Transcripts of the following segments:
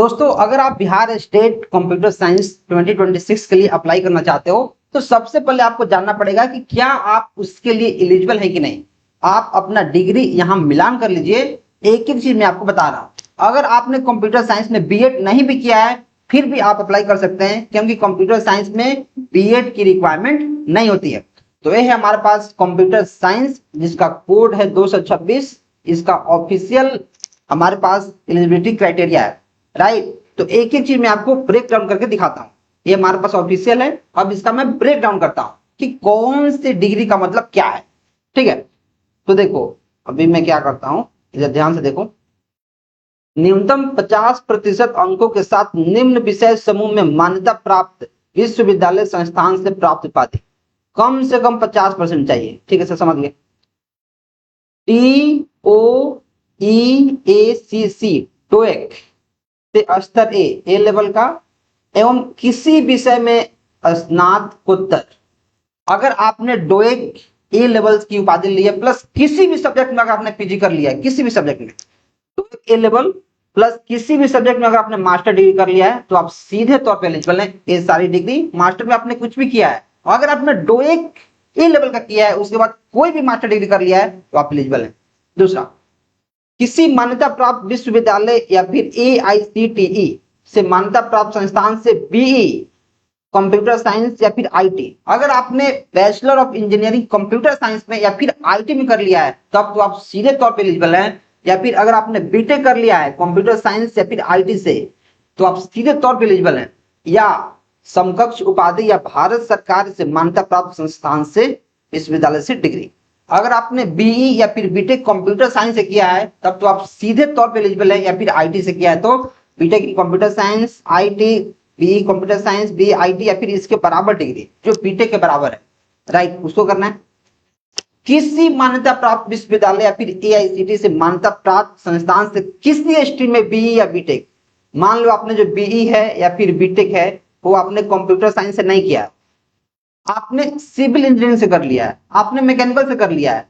दोस्तों, अगर आप बिहार स्टेट कंप्यूटर साइंस 2026 के लिए अप्लाई करना चाहते हो तो सबसे पहले आपको जानना पड़ेगा कि क्या आप उसके लिए एलिजिबल है कि नहीं। आप अपना डिग्री यहाँ मिलान कर लीजिए। एक एक चीज मैं आपको बता रहा हूँ। अगर आपने कंप्यूटर साइंस में बीएड नहीं भी किया है फिर भी आप अप्लाई कर सकते हैं, क्योंकि कंप्यूटर साइंस में बीएड की रिक्वायरमेंट नहीं होती है। तो ये है हमारे पास कंप्यूटर साइंस जिसका कोड है 226। इसका ऑफिशियल हमारे पास एलिजिबिलिटी क्राइटेरिया है, राइट। तो एक एक चीज मैं आपको ब्रेक डाउन करके दिखाता हूँ। ये हमारे पास ऑफिशियल है। अब इसका मैं ब्रेक डाउन करता हूँ कि कौन सी डिग्री का मतलब क्या है। ठीक है, तो देखो अभी मैं क्या करता हूँ, इधर ध्यान से देखो। न्यूनतम 50% अंकों के साथ निम्न विषय समूह में मान्यता प्राप्त विश्वविद्यालय संस्थान से प्राप्त उपाधि। कम से कम 50% चाहिए। ठीक है सर, समझ गए। TOEACC टोएक से स्तर ए लेवल का एवं किसी विषय में स्नातकोत्तर। अगर आपने डोएक ए लेवल की उपाधि ली है प्लस किसी भी सब्जेक्ट में अगर आपने पीजी कर लिया है, किसी भी सब्जेक्ट में डोएक ए लेवल प्लस किसी भी सब्जेक्ट में अगर आपने मास्टर डिग्री कर लिया है तो आप सीधे तौर पे एलिजिबल हैं। ये सारी डिग्री मास्टर में आपने कुछ भी किया है, अगर आपने डोएक ए लेवल का किया है उसके बाद कोई भी मास्टर डिग्री कर लिया है तो आप एलिजिबल हैं। दूसरा, किसी मान्यता प्राप्त विश्वविद्यालय या फिर AICTE से मान्यता प्राप्त संस्थान से BE कंप्यूटर साइंस या फिर IT। अगर आपने bachelor of engineering computer science में या फिर IT में कर लिया है तब तो आप सीधे तौर पे एलिजिबल हैं। या फिर अगर आपने बीटेक कर लिया है कंप्यूटर साइंस या फिर IT से तो आप सीधे तौर पे एलिजिबल हैं। या समकक्ष उपाधि या भारत सरकार से मान्यता प्राप्त संस्थान से विश्वविद्यालय से डिग्री। अगर आपने BE या फिर बीटेक कंप्यूटर साइंस से किया है तब तो आप सीधे तौर पे एलिजिबल है। या फिर IT से किया है तो BTech computer science, IT, BE computer science, BE IT या फिर इसके बराबर डिग्री जो बीटेक के बराबर है, राइट, उसको करना है। किसी मान्यता प्राप्त विश्वविद्यालय या फिर AICTE से मान्यता प्राप्त संस्थान से किसी स्ट्रीम में BE या बीटेक। मान लो आपने जो BE है या फिर बीटेक है वो आपने कंप्यूटर साइंस से नहीं किया, आपने सिविल इंजीनियरिंग से कर लिया है, आपने मैकेनिकल से कर लिया है,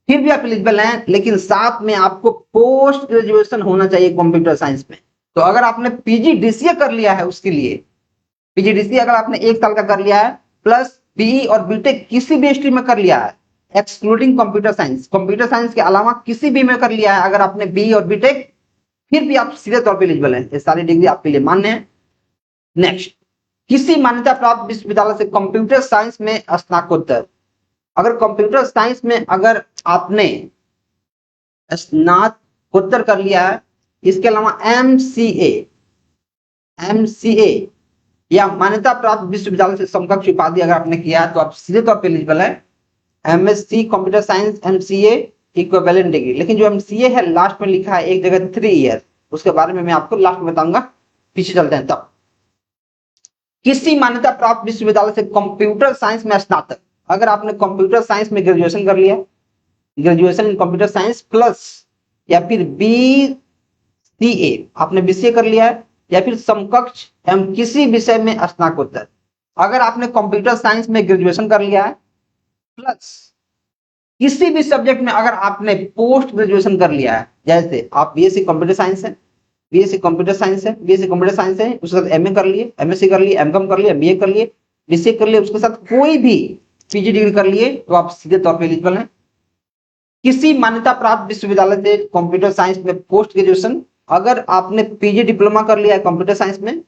फिर भी आप एलिजिबल हैं। लेकिन साथ में आपको पोस्ट ग्रेजुएशन होना चाहिए कंप्यूटर साइंस में। तो अगर आपने PGDCA कर लिया है उसके लिए PGDCA अगर आपने 1 साल का कर लिया है प्लस BE और बीटेक किसी भी स्ट्रीम में कर लिया है एक्सक्लूडिंग कंप्यूटर साइंस के अलावा किसी भी में कर लिया है अगर आपने BE और बीटेक, फिर भी आप सीधे तौर पर एलिजिबल हैं। ये सारी डिग्री आपके लिए मान्य है। नेक्स्ट, किसी मान्यता प्राप्त विश्वविद्यालय से कंप्यूटर साइंस में स्नातकोत्तर। अगर कंप्यूटर साइंस में अगर आपने स्नातकोत्तर कर लिया है, इसके अलावा MCA या मान्यता प्राप्त विश्वविद्यालय से समकक्ष उपाधि अगर आपने किया है तो आप सीधे तौर पर एलिजिबल है। MSc computer science MCA equivalent degree. लेकिन जो MCA है लास्ट में लिखा है एक जगह 3 ईयर, उसके बारे में मैं आपको लास्ट में बताऊंगा, पीछे चलते हैं। तब किसी मान्यता प्राप्त विश्वविद्यालय से कंप्यूटर साइंस में स्नातक। अगर आपने कंप्यूटर साइंस में ग्रेजुएशन कर लिया, graduation in computer science plus या फिर BCA आपने BCA कर लिया है या फिर समकक्ष एवं किसी विषय में स्नातकोत्तर। अगर आपने कंप्यूटर साइंस में ग्रेजुएशन कर लिया है प्लस किसी भी सब्जेक्ट में अगर आपने पोस्ट ग्रेजुएशन कर लिया है, जैसे आप BSc कंप्यूटर साइंस है, BSc कंप्यूटर साइंस है, BSc कंप्यूटर साइंस है, उसके साथ MA कर लिए, MSc कर लिए, MCOM कर लिए, BA कर लिए, BCA कर लिए, उसके साथ कोई भी PG डिग्री कर लिए तो आप सीधे तौर पर एलिजिबल हैं। किसी मान्यता प्राप्त विश्वविद्यालय से कंप्यूटर साइंस में पोस्ट ग्रेजुएशन, अगर आपने PG डिप्लोमा कर लिया है कंप्यूटर साइंस में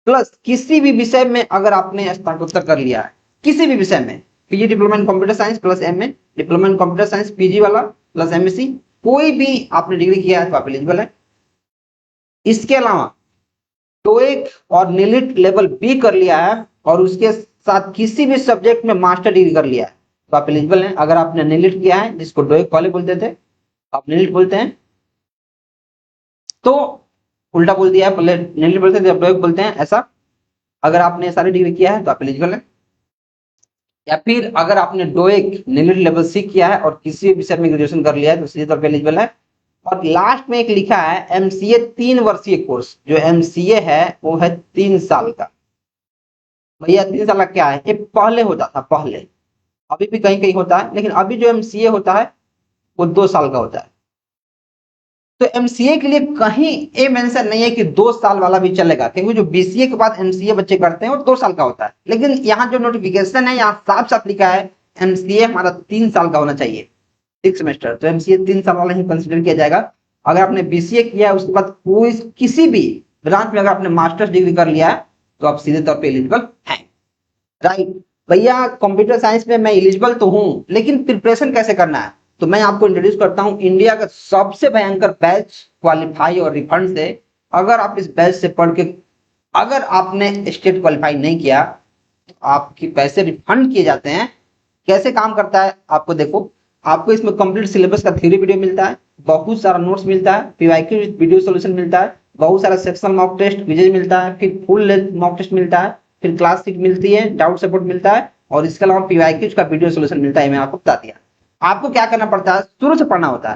प्लस किसी भी विषय में अगर आपने स्नातकोत्तर कर लिया है, किसी भी विषय में PG diploma in computer science plus MA diploma in computer science PG वाला प्लस MSc, कोई भी आपने डिग्री किया है तो आप एलिजिबल है। इसके अलावा टोएक और NILT लेवल B कर लिया है और उसके साथ किसी भी सब्जेक्ट में मास्टर डिग्री कर लिया है तो आप एलिजिबल हैं। अगर आपने NILT किया है, जिसको टोएक वाले बोलते थे आप NILT बोलते हैं, तो उल्टा बोल दिया है, पहले NILT बोलते थे अब टोएक बोलते हैं, ऐसा। अगर आपने सारी डिग्री किया है तो आप एलिजिबल हैं। या फिर अगर आपने डोएक NILT लेवल C किया है और किसी विषय में ग्रेजुएशन कर लिया है तो सीधे तौर पर एलिजिबल है। और लास्ट में एक लिखा है MCA 3 वर्षीय कोर्स। जो MCA है वो है 3 साल का। भैया 3 साल का क्या है, ये पहले होता था, पहले, अभी भी कहीं कहीं होता है, लेकिन अभी जो MCA होता है वो 2 साल का होता है। तो एमसीए के लिए कहीं ये मेंशन नहीं है कि 2 साल वाला भी चलेगा, क्योंकि जो बीसीए के बाद एमसीए बच्चे करते हैं वो 2 साल का होता है। लेकिन यहाँ जो नोटिफिकेशन है यहाँ साफ साफ लिखा है एमसीए हमारा 3 साल का होना चाहिए, 6 सेमेस्टर। तो एमसीए 3 साल वाला ही कंसिडर किया जाएगा। अगर आपने बीसीए किया है उसके बाद कोई किसी भी ब्रांच में अगर आपने मास्टर्स डिग्री कर लिया है तो आप सीधे तौर पे एलिजिबल हैं। राइट भैया, कंप्यूटर साइंस में मैं एलिजिबल तो हूं, लेकिन प्रिपरेशन कैसे करना है तो मैं आपको इंट्रोड्यूस करता हूं इंडिया का सबसे भयंकर बैच क्वालिफाई और रिफंड से। अगर आप इस बैच से पढ़ के अगर आपने स्टेट क्वालिफाई नहीं किया तो आपके पैसे रिफंड किए जाते हैं। कैसे काम करता है आपको देखो, आपको इसमें कंप्लीट सिलेबस का थ्योरी वीडियो मिलता है, बहुत सारा नोट्स मिलता है, पीवाईक्यू वीडियो सॉल्यूशन मिलता है, बहुत सारा सेक्शन मॉक टेस्ट क्विज़ मिलता है, फिर फुल लेंथ मॉक टेस्ट मिलता है, फिर क्लास सीट मिलती है, डाउट सपोर्ट मिलता है, और इसके अलावा पीवाईक्यू का वीडियो सॉल्यूशन मिलता है। मैं आपको बता दिया। आपको क्या करना पड़ता है, शुरू से पढ़ना होता है,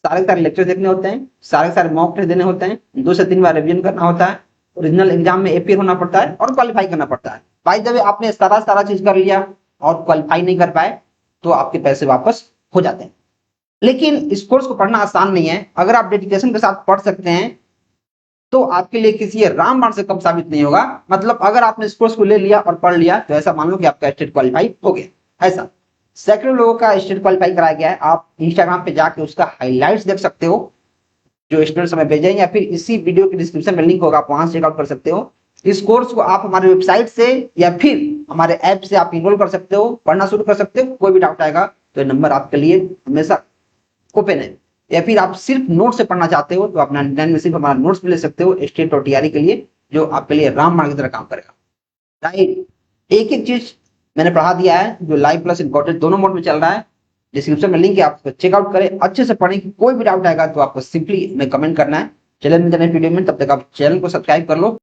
सारे लेक्चर देखने होते हैं, सारे मॉक टेस्ट देने होते हैं, 2 से 3 बार रिवीजन करना होता है, ओरिजिनल एग्जाम में अपीयर होना पड़ता है और क्वालिफाई करना पड़ता है। बाय द वे आपने सारा चीज कर लिया और क्वालिफाई नहीं कर पाए तो आपके पैसे वापस हो जाते हैं। लेकिन इस कोर्स को पढ़ना आसान नहीं है। अगर आप डेडिकेशन के साथ पढ़ सकते हैं तो आपके लिए किसी रामबाण से कम साबित नहीं होगा। मतलब अगर आपने इस कोर्स को ले लिया और पढ़ लिया तो ऐसा मान लो कि आपका स्टेट क्वालिफाई हो गया। ऐसा सैकड़ों लोगों का स्टेट क्वालिफाई कराया गया है। आप इंस्टाग्राम पे जाके उसका हाइलाइट्स देख सकते हो जो स्टूडेंट्स हमें भेजे, या फिर इसी वीडियो के डिस्क्रिप्शन में लिंक होगा, आप वहां से चेकआउट कर सकते हो। इस कोर्स को आप हमारे वेबसाइट से या फिर हमारे ऐप से आप इनरोल कर सकते हो, पढ़ना शुरू कर सकते हो। कोई भी डाउट आएगा तो ये नंबर आपके लिए हमेशा ओपन है। या फिर आप सिर्फ नोट से पढ़ना चाहते हो तो आप 99 में सिर्फ हमारा नोट्स भी ले सकते हो स्टेट और टीआरई के लिए, जो आपके लिए रामबाण की तरह काम करेगा। राइट, एक एक चीज मैंने पढ़ा दिया है जो लाइव प्लस इम्पोर्टेंट दोनों मोड में चल रहा है। डिस्क्रिप्शन में लिंक है, आप चेकआउट करें, अच्छे से पढ़ें। कोई भी डाउट आएगा तो आपको सिंपली में कमेंट करना है। चैनल में जाने वीडियो में, तब तक आप चैनल को सब्सक्राइब कर लो।